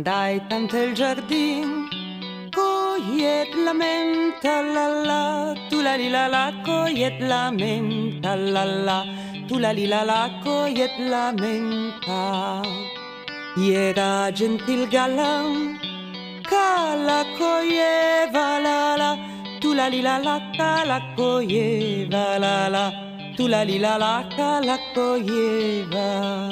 andai tanto il giardin, cogliet la menta la la, tu la li la la, cogliet la menta la la, tu la li la la, cogliet la menta. Era gentil galan, ca la coglieva la la, tu la li la la, ca la coglieva la la, tu la li la la, ca la coglieva.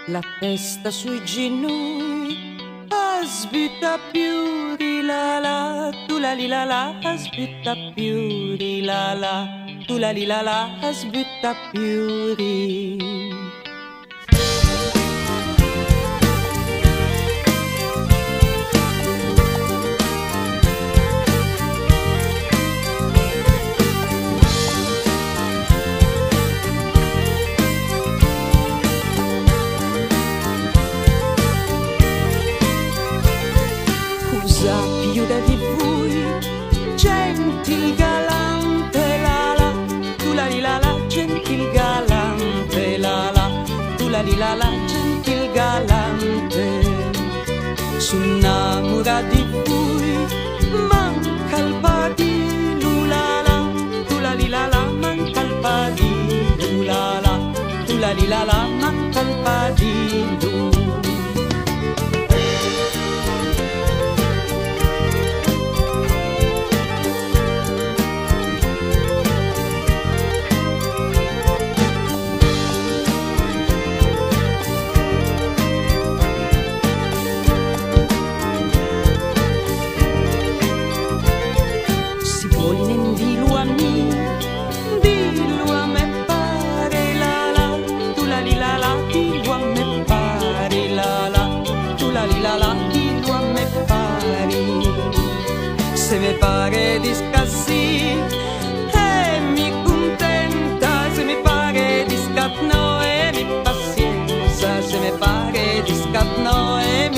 La testa sui ginui, asbita più di la la, tu la li la la, asbita più di la la, tu la li la la, asbita più di. Più di voi, gentil galante la la, tu la li la la, gentil galante la la, tu la li la la, gentil galante. S'innamora di voi, manca il padilu la la, tu la li la la, manca il padilu la la, tu la li la la, manca il padilu. Dillo a me pare la la, tu la li la la, dillo a me pare la la, tu la li la la, dillo a me pare. Se me pare di scassi e mi contenta, se mi pare di scatno e mi pazienza, se me pare di scatno e